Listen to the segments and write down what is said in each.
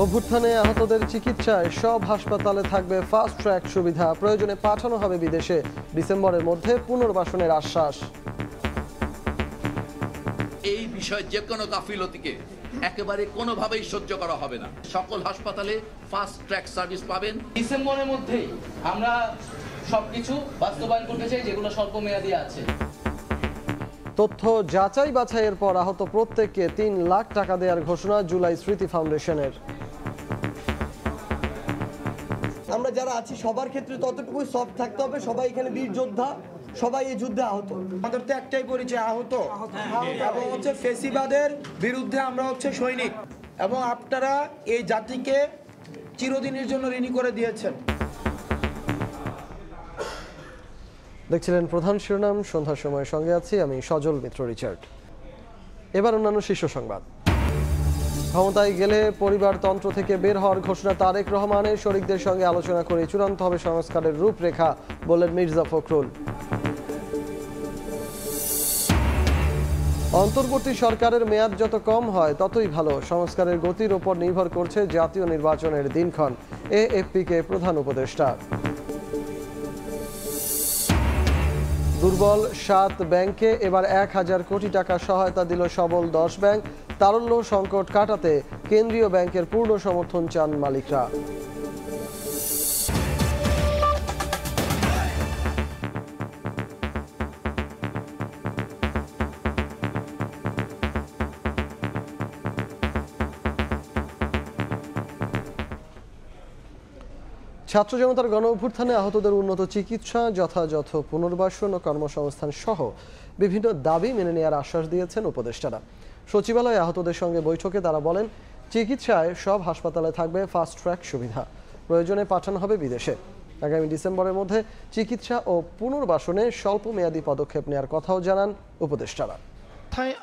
অভ্যুত্থানে আহতদের চিকিৎসায় সব হাসপাতালে থাকবে ফাস্ট ট্র্যাক সুবিধা, প্রয়োজনে পাঠানো হবে বিদেশে। ডিসেম্বরের মধ্যে পুনর্বাসনের আশ্বাস। এই বিষয়ে যে কোনো গাফিলতিকে একেবারে কোনোভাবেই সহ্য করা হবে না। সকল হাসপাতালে ফাস্ট ট্র্যাক সার্ভিস পাবেন। ডিসেম্বরের মধ্যেই আমরা সবকিছু বাস্তবায়ন করতে চাই যেগুলো স্বল্প মেয়াদী আছে। তথ্য যাচাই বাছাইয়ের পর আহত প্রত্যেককে ৩ লাখ টাকা দেওয়ার ঘোষণা জুলাই স্মৃতি ফাউন্ডেশনের। আমরা যারা আছি সবার ক্ষেত্রে ততটুকু সফট থাকতে হবে। সবাই এখানে বীর যোদ্ধা, সবাই এই যুদ্ধে আহত। আমাদের তো একটাই পরিচয়, আহত। এবং হচ্ছে ফেসিবাদের বিরুদ্ধে আমরা হচ্ছে সৈনিক, এবং আপনারা এই জাতিকে চিরদিনের জন্য ঋণী করে দিয়েছেন। দেখছিলেন প্রধান শিরোনাম। সন্ধ্যার সময় সঙ্গে আছি আমি সজল মিত্র রিচার্ড। এবার অন্যান্য শীর্ষ সংবাদ। ক্ষমতায় গেলে পরিবারতন্ত্র থেকে বের হওয়ার ঘোষণা তারেক রহমানের। শরিকদের সঙ্গে আলোচনা করে চূড়ান্ত হবে সংস্কারের রূপরেখা, বললেন মির্জা ফখরুল। অন্তর্বর্তী সরকারের মেয়াদ যত কম হয় ততই ভালো, সংস্কারের গতির ওপর নির্ভর করছে জাতীয় নির্বাচনের দিনক্ষণ, এএফপিকে প্রধান উপদেষ্টা। দুর্বল ৭ ব্যাংকে এবার ১,০০০ কোটি টাকা সহায়তা দিল সবল ১০ ব্যাংক। তারল্য সংকট কাটাতে কেন্দ্রীয় ব্যাংকের পূর্ণ সমর্থন চান মালিকরা। ছাত্র জনতার গণ অভ্যুত্থানে আহতদের উন্নত চিকিৎসা, যথাযথ পুনর্বাসন ও কর্মসংস্থান সহ বিভিন্ন দাবি মেনে নেওয়ার আশ্বাস দিয়েছেন উপদেষ্টারা। সচিবালয়ে আহতদের সঙ্গে বৈঠকে তারা বলেন, চিকিৎসায় সব হাসপাতালে থাকবে ফাস্ট ট্র্যাক সুবিধা, প্রয়োজনে পাঠানো হবে বিদেশে। আগামী ডিসেম্বরের মধ্যে চিকিৎসা ও পুনর্বাসনে স্বল্প মেয়াদী পদক্ষেপ নেওয়ার কথাও জানান উপদেষ্টারা।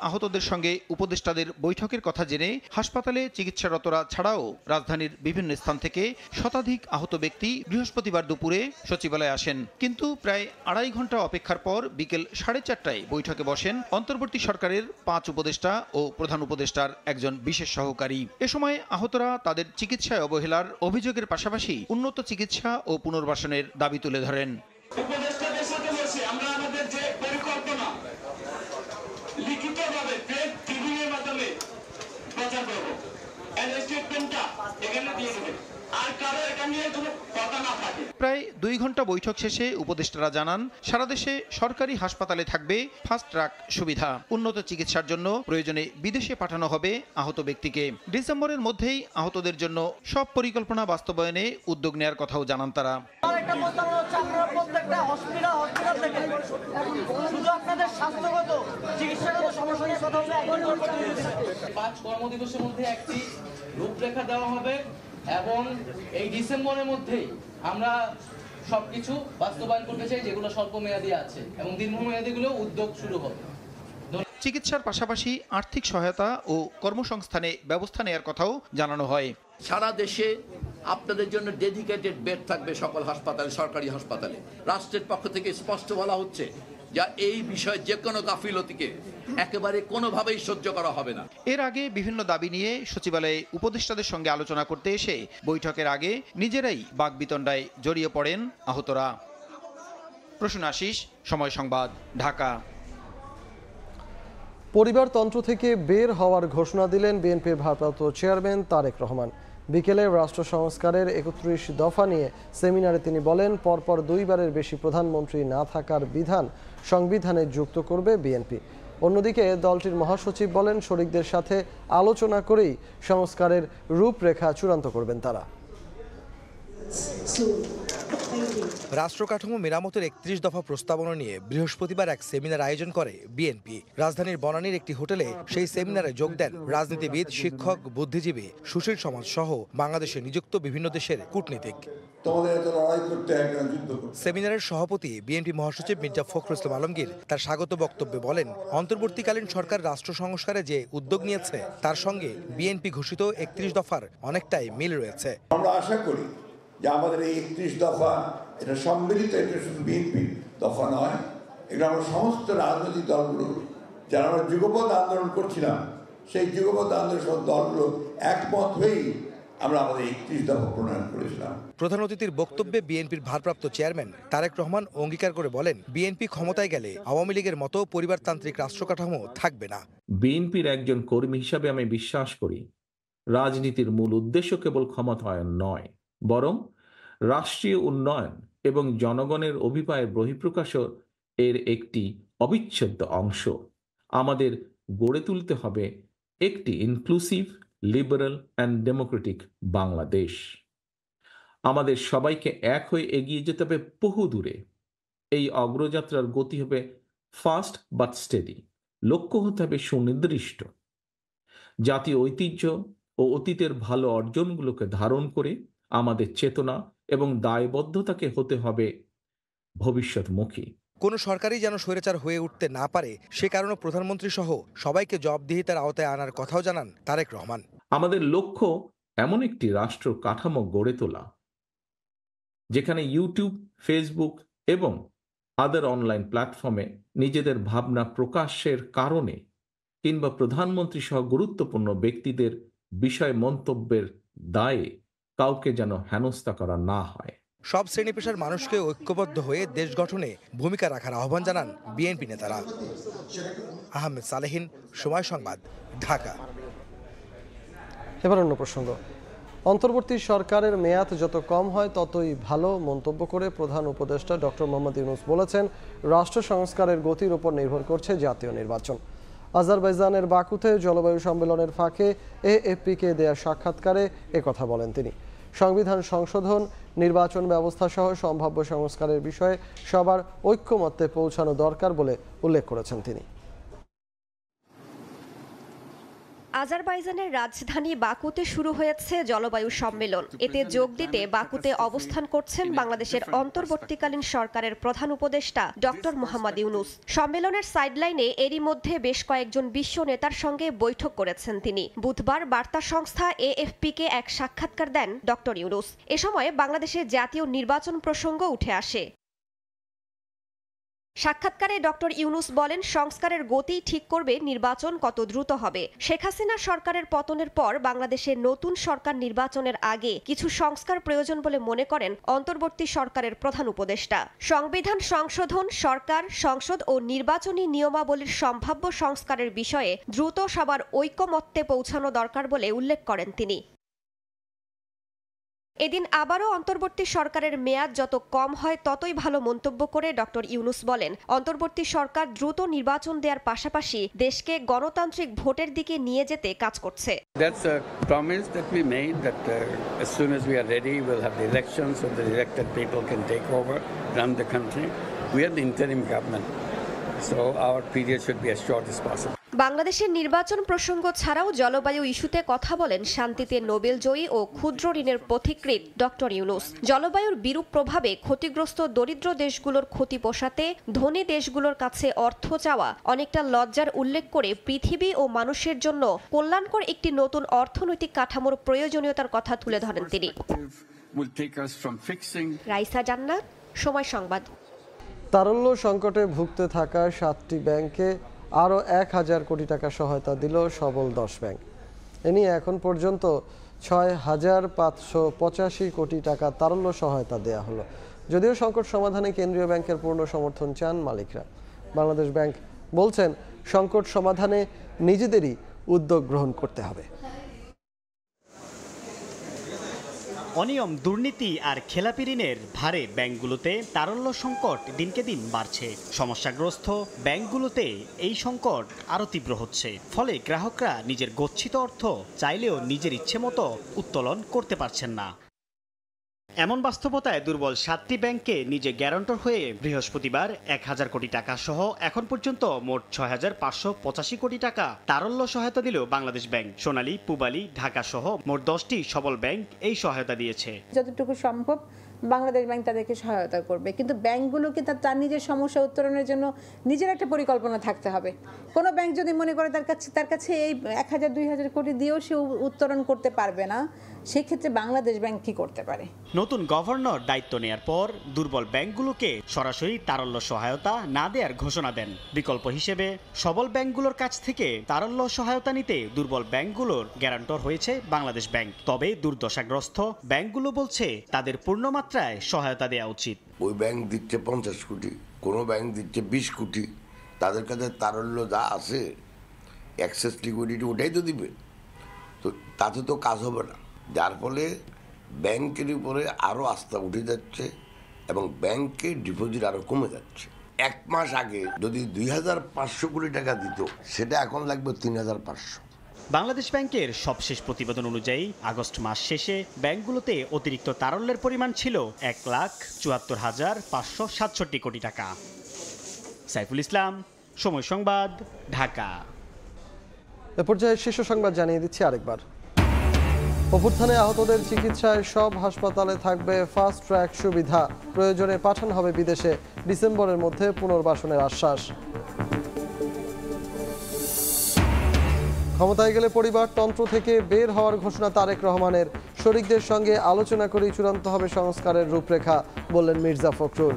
আহতদের সঙ্গে উপদেষ্টাদের বৈঠকের কথা জেনে হাসপাতালে চিকিৎসারতরা ছাড়াও রাজধানীর বিভিন্ন স্থান থেকে শতাধিক আহত ব্যক্তি বৃহস্পতিবার দুপুরে সচিবালয়ে আসেন। কিন্তু প্রায় ২.৫ ঘন্টা অপেক্ষার পর বিকেল ৪:৩০টায় বৈঠকে বসেন অন্তর্বর্তী সরকারের ৫ উপদেষ্টা ও প্রধান উপদেষ্টার একজন বিশেষ সহকারী। এ সময় আহতরা তাদের চিকিৎসায় অবহেলার অভিযোগের পাশাপাশি উন্নত চিকিৎসা ও পুনর্বাসনের দাবি তুলে ধরেন। প্রায় ২ ঘন্টা বৈঠক শেষে উপদেষ্টারা জানান, সারা দেশে সরকারি হাসপাতালে থাকবে ফাস্ট ট্র্যাক সুবিধা। উন্নত চিকিৎসার জন্য প্রয়োজনে বিদেশে পাঠানো হবে আহত ব্যক্তিকে। ডিসেম্বরের মধ্যেই আহতদের জন্য সব পরিকল্পনা বাস্তবায়নে উদ্যোগ নেওয়ার কথাও জানান তারা। ৫ কর্মদিবসের মধ্যে একটি রূপরেখা দেওয়া হবে এবং এই ডিসেম্বরের মধ্যেই আমরা সবকিছু বাস্তবায়ন করতে চাই যেগুলো স্বল্প মেয়াদী আছে, এবং দীর্ঘমেয়াদীগুলো উদ্যোগ শুরু হবে। চিকিৎসার পাশাপাশি আর্থিক সহায়তা ও কর্মসংস্থানে ব্যবস্থা নেওয়ার কথাও জানানো হয়। সারা দেশে আপনাদের জন্য ডেডিকেটেড বেড থাকবে সকল হাসপাতালে, সরকারি হাসপাতালে। রাষ্ট্রের পক্ষ থেকে স্পষ্ট বলা হচ্ছে যা এই বিষয়ে যে কোনো গাফিলতিকে একেবারে কোনোভাবেই সহ্য করা হবে না। এর আগে বিভিন্ন দাবি নিয়ে সচিবালয়ে উপদেষ্টাদের সঙ্গে আলোচনা করতে এসে বৈঠকের আগে নিজেরাই বাকবিতণ্ডায় জড়িয়ে পড়েন আহতরা। প্রসূন আশিস, সময় সংবাদ, ঢাকা। পরিবারতন্ত্র থেকে বের হওয়ার ঘোষণা দিলেন বিএনপির ভারপ্রাপ্ত চেয়ারম্যান তারেক রহমান। বিকেলে রাষ্ট্র সংস্কারের ৩১ দফা নিয়ে সেমিনারে তিনি বলেন, পরপর ২ বারের বেশি প্রধানমন্ত্রী না থাকার বিধান সংবিধানে যুক্ত করবে বিএনপি। অন্যদিকে দলটির মহাসচিব বলেন, শরিকদের সাথে আলোচনা করেই সংস্কারের রূপরেখা চূড়ান্ত করবেন তারা। রাষ্ট্র মেরামতের ৩১ দফা প্রস্তাবনা নিয়ে বৃহস্পতিবার এক সেমিনার আয়োজন করে বিএনপি। রাজধানীর বনানীর একটি হোটেলে সেই সেমিনারে যোগ দেন রাজনীতিবিদ, শিক্ষক, বুদ্ধিজীবী, সুশীল সমাজ সহ বাংলাদেশে নিযুক্ত বিভিন্ন দেশের কূটনীতিক। সেমিনারের সভাপতি বিএনপি মহাসচিব মির্জা ফখরুল ইসলাম আলমগীর তার স্বাগত বক্তব্যে বলেন, অন্তর্বর্তীকালীন সরকার রাষ্ট্র সংস্কারে যে উদ্যোগ নিয়েছে তার সঙ্গে বিএনপি ঘোষিত ৩১ দফার অনেকটাই মিল রয়েছে। আমরা আশা করি যে আমাদের এই ৩১ দফা এটা সম্মিলিত, এটা শুধু বিএনপি দফা নয়, এটা আমরা সমস্ত রাজনৈতিক দলগুলো যারা আমরা যুগপৎ আন্দোলন করছিলাম, সেই যুগপৎ আন্দোলন সব দলগুলো একমত হয়েই আমরা আমাদের 31 দফা প্রণয়ন করেছিলাম। প্রধান অতিথির বক্তব্যে বিএনপির ভারপ্রাপ্ত চেয়ারম্যান তারেক রহমান অঙ্গীকার করে বলেন, বিএনপি ক্ষমতায় গেলে আওয়ামী লীগের মতো পরিবারতান্ত্রিক রাষ্ট্রকাঠামো থাকবে না। বিএনপির একজন কর্মী হিসাবে আমি বিশ্বাস করি, রাজনীতির মূল উদ্দেশ্য কেবল ক্ষমতায়ন নয়, বরং রাষ্ট্রীয় উন্নয়ন এবং জনগণের অভিপ্রায়ের বহিঃপ্রকাশও এর একটি অবিচ্ছেদ্য অংশ। আমাদের গড়ে তুলতে হবে একটি inclusive, liberal and Democratic Bangladesh. আমাদের সবাইকে এক হয়ে এগিয়ে যেতে হবে বহু দূরে। এই অগ্রযাত্রার গতি হবে ফাস্ট বাট স্টেডি। লক্ষ্য হতে হবে সুনির্দিষ্ট। জাতীয় ঐতিহ্য ও অতীতের ভালো অর্জনগুলোকে ধারণ করে আমাদের চেতনা এবং দায়বদ্ধতাকে হতে হবে ভবিষ্যৎমুখী। কোনো সরকারই যেন স্বৈরাচার হয়ে উঠতে না পারে, সে কারণে প্রধানমন্ত্রী সহ সবাইকে জবাবদিহিতার আওতায় আনার কথাও জানান তারেক রহমান। আমাদের লক্ষ্য এমন একটি রাষ্ট্র কাঠামো গড়ে তোলা যেখানে ইউটিউব, ফেসবুক এবং আদার অনলাইন প্ল্যাটফর্মে নিজেদের ভাবনা প্রকাশের কারণে কিংবা প্রধানমন্ত্রী সহ গুরুত্বপূর্ণ ব্যক্তিদের বিষয় মন্তব্যের দায়ে কাউকে যেন হেনস্থা করা না হয়। সব শ্রেণী পেশার মানুষকে ঐক্যবদ্ধ হয়ে দেশ গঠনে ভূমিকা রাখার আহ্বান জানান বিএনপি নেতারা। আহমেদ সালেহিন, সময় সংবাদ, ঢাকা। এবার অন্য প্রসঙ্গ। অন্তর্বর্তী সরকারের মেয়াদ যত কম হয় ততই ভালো মন্তব্য করে প্রধান উপদেষ্টা ডক্টর মোহাম্মদ ইউনূস বলেছেন, রাষ্ট্র সংস্কারের গতির উপর নির্ভর করছে জাতীয় নির্বাচন। আজারবাইজানের বাকুতে জলবায়ু সম্মেলনের ফাঁকে এএফপিকে দেয়া সাক্ষাৎকারে একথা বলেন তিনি। সংবিধান সংশোধন, নির্বাচন ব্যবস্থা সহ সম্ভাব্য সংস্কারের বিষয়ে সবার ঐক্যমত্যে পৌঁছানো দরকার বলে উল্লেখ করেছেন তিনি। আজারবাইজানের রাজধানী বাকুতে শুরু হয়েছে জলবায়ু সম্মেলন। এতে যোগ দিতে বাকুতে অবস্থান করছেন বাংলাদেশের অন্তর্বর্তীকালীন সরকারের প্রধান উপদেষ্টা ডক্টর মোহাম্মদ ইউনূস। সম্মেলনের সাইডলাইনে এরই মধ্যে বেশ কয়েকজন বিশ্ব নেতার সঙ্গে বৈঠক করেছেন তিনি। বুধবার বার্তা সংস্থা এএফপিকে এক সাক্ষাৎকার দেন ডক্টর ইউনূস। এ সময় বাংলাদেশের জাতীয় নির্বাচন প্রসঙ্গ উঠে আসে। সাক্ষাৎকারে ডক্টর ইউনূস বলেন, সংস্কারের গতি ঠিক করবে নির্বাচন কত দ্রুত হবে। শেখ হাসিনা সরকারের পতনের পর বাংলাদেশে নতুন সরকার নির্বাচনের আগে কিছু সংস্কার প্রয়োজন বলে মনে করেন অন্তর্বর্তী সরকারের প্রধান উপদেষ্টা। সংবিধান সংশোধন, সরকার, সংসদ ও নির্বাচনী নিয়মাবলীর সম্ভাব্য সংস্কারের বিষয়ে দ্রুত সবার ঐক্যমত্যে পৌঁছানো দরকার বলে উল্লেখ করেন তিনি। এদিন আবারও অন্তর্বর্তী সরকারের মেয়াদ যত কম হয় ততই ভালো মন্তব্য করে ডক্টর ইউনূস বলেন, অন্তর্বর্তী সরকার দ্রুত নির্বাচন দেওয়ার পাশাপাশি দেশকে গণতান্ত্রিক ভোটের দিকে নিয়ে যেতে কাজ করছে। That's a promise that we made that as soon as we are ready we'll have the elections so the elected people can take over, run the country. We are the interim government, so our period should be as short as possible. বাংলাদেশের নির্বাচন প্রসঙ্গ ছাড়াও জলবায়ু ইস্যুতে কথা বলেন শান্তিতে Nobel জয়ী ও ক্ষুদ্র ঋণের পথিকৃৎ ডক্টর ইউনূস। জলবায়ুর বিরূপ প্রভাবে ক্ষতিগ্রস্ত দরিদ্র দেশগুলোর ক্ষতি পোষাতে ধনী দেশগুলোর কাছে অর্থ চাওয়া অনেকটা লজ্জার উল্লেখ করে পৃথিবী ও মানুষের জন্য কল্যাণকর একটি নতুন অর্থনৈতিক কাঠামোর প্রয়োজনীয়তার কথা তুলে ধরেন তিনি। রাইসা জান্নাত, সময় সংবাদ। তারল্য সংকটে ভুগতে থাকা 7টি ব্যাংকে আরও 1000 কোটি টাকা সহায়তা দিল সবল 10 ব্যাংক। এ নিয়ে এখন পর্যন্ত 6585 কোটি টাকা তারল্য সহায়তা দেয়া হলো। যদিও সংকট সমাধানে কেন্দ্রীয় ব্যাংকের পূর্ণ সমর্থন চান মালিকরা। বাংলাদেশ ব্যাংক বলছেন, সংকট সমাধানে নিজেদেরই উদ্যোগ গ্রহণ করতে হবে। অনিয়ম, দুর্নীতি আর খেলাপি ঋণের ভারে ব্যাংকগুলোতে তারল্য সংকট দিনকে দিন বাড়ছে। সমস্যাগ্রস্ত ব্যাংকগুলোতে এই সংকট আরও তীব্র হচ্ছে। ফলে গ্রাহকরা নিজের গচ্ছিত অর্থ চাইলেও নিজের ইচ্ছে মতো উত্তোলন করতে পারছেন না। এমন বাস্তবতায় দুর্বল 7টি ব্যাংকে নিজে গ্যারান্টর হয়ে বৃহস্পতিবার 1000 কোটি টাকা সহ এখন পর্যন্ত মোট 6585 কোটি টাকা তারল্য সহায়তা দিল বাংলাদেশ ব্যাংক। সোনালী, পূবালী, ঢাকা সহ মোট 10টি সবল ব্যাংক এই সহায়তা দিয়েছে। যতটুকু সম্ভব বাংলাদেশ ব্যাংক তাদেরকে সহায়তা করবে, কিন্তু ব্যাংকগুলোকে তার নিজের সমস্যা উত্তরণের জন্য নিজের একটা পরিকল্পনা থাকতে হবে। কোনো ব্যাংক যদি মনে করে তার কাছে এই 1000-2000 কোটি দিয়েও সে উত্তরণ করতে পারবে না, সেক্ষেত্রে বাংলাদেশ ব্যাংক কি করতে পারে? নতুন গভর্নর দায়িত্ব নেয়ার পর দুর্বল ব্যাংকগুলোকে সরাসরি তারল্য সহায়তা না দেওয়ার ঘোষণা দেন। বিকল্প হিসেবে সবল ব্যাংকগুলোর কাছ থেকে তারল্য সহায়তা নিতে দুর্বল ব্যাংকগুলোর গ্যারান্টর হয়েছে বাংলাদেশ ব্যাংক। তবে দুর্দশাগ্রস্ত ব্যাংকগুলো বলছে তাদের পূর্ণমাত্রায় সহায়তা দেওয়া উচিত। ওই ব্যাংক দিচ্ছে 50 কোটি, কোনো ব্যাংক দিচ্ছে 20 কোটি, তাদের কাছে তারল্য যা আছে অ্যাক্সেস লিকুইডিটি ওটাই তো দিবে, তো তাতে তো কাজ হবে না। যার ফলে ব্যাংকের উপরে আরও আস্থা উঠে যাচ্ছে এবং ব্যাংকের ডিপোজিট আরও কমে যাচ্ছে। 1 মাস আগে যদি 2500 কোটি টাকা দিত, সেটা এখন লাগবে 3500। বাংলাদেশ ব্যাংকের সবশেষ প্রতিবেদন অনুযায়ী আগস্ট মাস শেষে ব্যাংকগুলোতে অতিরিক্ত তারল্যের পরিমাণ ছিল 1,74,567 কোটি টাকা। সাইফুল ইসলাম, সময় সংবাদ, ঢাকা। এ পর্যায়ে শীর্ষ সংবাদ জানিয়ে দিচ্ছি আরেকবার। অভ্যুত্থানে আহতদের চিকিৎসায় সব হাসপাতালে থাকবে ফাস্ট ট্র্যাক সুবিধা, প্রয়োজনে পাঠানো হবে বিদেশে, ডিসেম্বরের মধ্যে পুনর্বাসনের আশ্বাস। ক্ষমতায় গেলে পরিবারতন্ত্র থেকে বের হওয়ার ঘোষণা তারেক রহমানের, শরিকদের সঙ্গে আলোচনা করেই চূড়ান্ত হবে সংস্কারের রূপরেখা, বললেন মির্জা ফখরুল।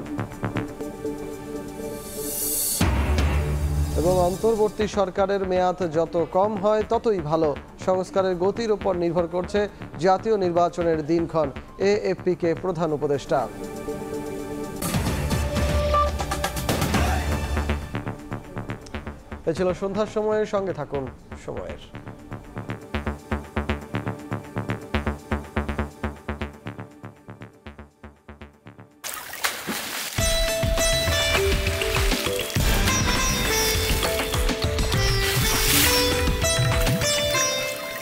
এবং অন্তর্বর্তী সরকারের মেয়াদ যত কম হয় ততই ভালো, সংস্কারের গতির উপর নির্ভর করছে জাতীয় নির্বাচনের দিনক্ষণ, এএফপিকে প্রধান উপদেষ্টা। এ ছিল সন্ধ্যার সময়ের সঙ্গে থাকুন সময়ের।